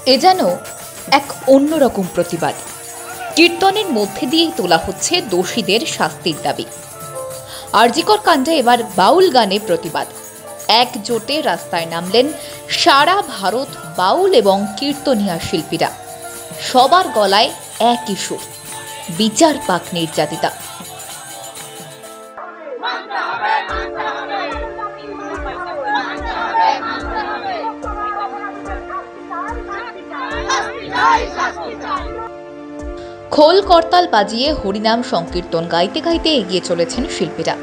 এ যেন এক অন্যরকম প্রতিবাদ। কীর্তনের মধ্যে দিয়েই তোলা হচ্ছে দোষীদের শাস্তির দাবি। আরজিকর কাণ্ডে এবার বাউল গানে প্রতিবাদ। একজোটে রাস্তায় নামলেন সারা ভারত বাউল এবং কীর্তনিয়া শিল্পীরা। সবার গলায় একই সুর, বিচার পাক নির্যাতিতা। খোল করতাল বাজিয়ে হরিনাম সংকীর্তন গাইতে গাইতে এগিয়ে চলেছেন শিল্পীরা।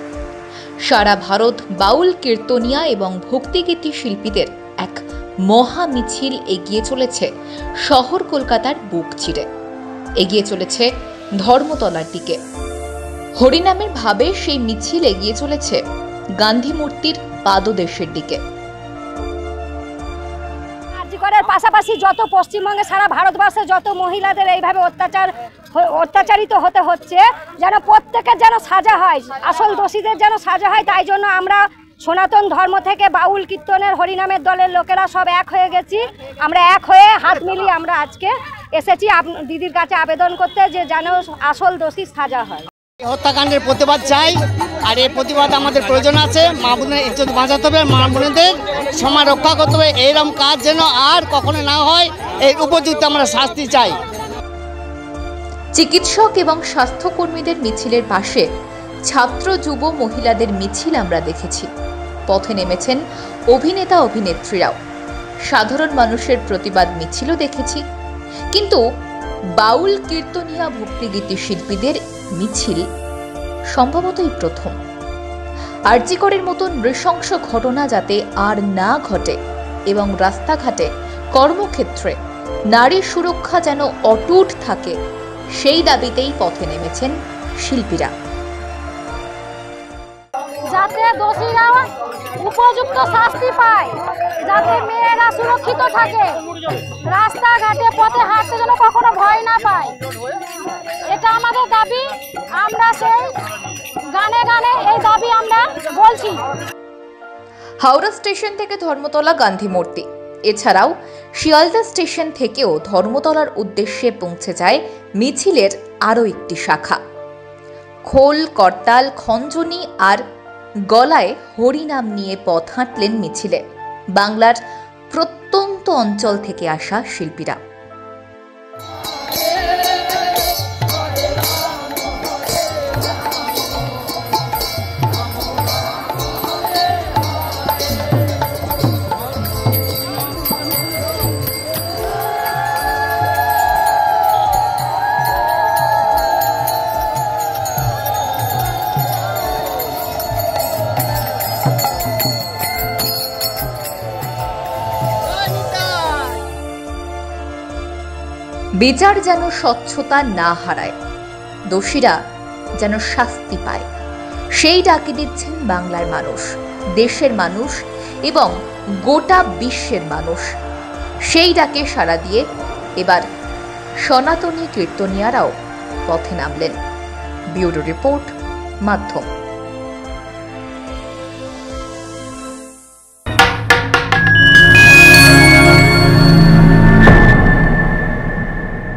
সারা ভারত বাউল, কীর্তনিয়া এবং ভক্তিগীতি শিল্পীদের এক মহা মিছিল এগিয়ে চলেছে শহর কলকাতার বুক চিরে, এগিয়ে চলেছে ধর্মতলার দিকে। হরিনামের ভাবে সেই মিছিল এগিয়ে চলেছে গান্ধী মূর্তির পাদদেশের দিকে। করার পাশাপাশি যত পশ্চিমবঙ্গে সারা ভারতবর্ষে যত মহিলাদের এইভাবে অত্যাচারিত হতে হচ্ছে, যেন প্রত্যেকের যেন সাজা হয়, আসল দোষীদের যেন সাজা হয়। তাই জন্য আমরা সনাতন ধর্ম থেকে বাউল, কীর্তনের, হরিনামের দলের লোকেরা সব এক হয়ে গেছি। আমরা এক হয়ে হাত মিলিয়ে আমরা আজকে এসেছি দিদির কাছে আবেদন করতে, যে যেন আসল দোষী সাজা হয়। হত্যাকাণ্ডের প্রতিবাদ চাই, আর এই প্রতিবাদ আমাদের প্রয়োজন আছে। মা বোনের ইজ্জত বাঁচাতে হবে, মা বোনেদের সমাজ রক্ষা করতে হবে। এইরকম কাজ যেন আর কখনো না হয়, এর উপযুক্ত আমরা শাস্তি চাই। চিকিৎসক এবং স্বাস্থ্যকর্মীদের মিছিলের পাশে ছাত্র, যুব, মহিলাদের মিছিল আমরা দেখেছি। পথে নেমেছেন অভিনেতা, অভিনেত্রীরাও। সাধারণ মানুষের প্রতিবাদ মিছিলও দেখেছি। কিন্তু বাউল, কীর্তনিয়া, ভক্তিগীতি শিল্পীদের মিছিল সম্ভবতই প্রথম। আরজিকরের মতন নৃশংস ঘটনা যাতে আর না ঘটে এবং রাস্তাঘাটে, কর্মক্ষেত্রে নারী সুরক্ষা যেন অটুট থাকে, সেই দাবিতেই পথে নেমেছেন শিল্পীরা। যাতে দোষীরা উপযুক্ত শাস্তি পায়, যাতে মেয়েরা সুরক্ষিত থাকে, রাস্তাঘাটে পথে হাঁটতে যেন কখনো ভয় না পায়, এটা আমাদের দাবি। আমরা সেই গানে গানে এই দাবি আমরা বলছি। হাওড়া স্টেশন থেকে ধর্মতলা গান্ধী মূর্তি, এছাড়াও শিয়ালদা স্টেশন থেকেও ধর্মতলার উদ্দেশ্যে পৌঁছে যায় মিছিলের আরও একটি শাখা। খোল, করতাল, খঞ্জনি আর গলায় হরিনাম নিয়ে পথ হাঁটলেন মিছিলে বাংলার প্রত্যন্ত অঞ্চল থেকে আসা শিল্পীরা। বিচার যেন স্বচ্ছতা না হারায়, দোষীরা যেন শাস্তি পায়, সেই ডাকে দিচ্ছেন বাংলার মানুষ, দেশের মানুষ এবং গোটা বিশ্বের মানুষ। সেই ডাকে সাড়া দিয়ে এবার সনাতনী কীর্তনিয়ারাও পথে নামলেন। ব্যুরো রিপোর্ট, মাধ্যম।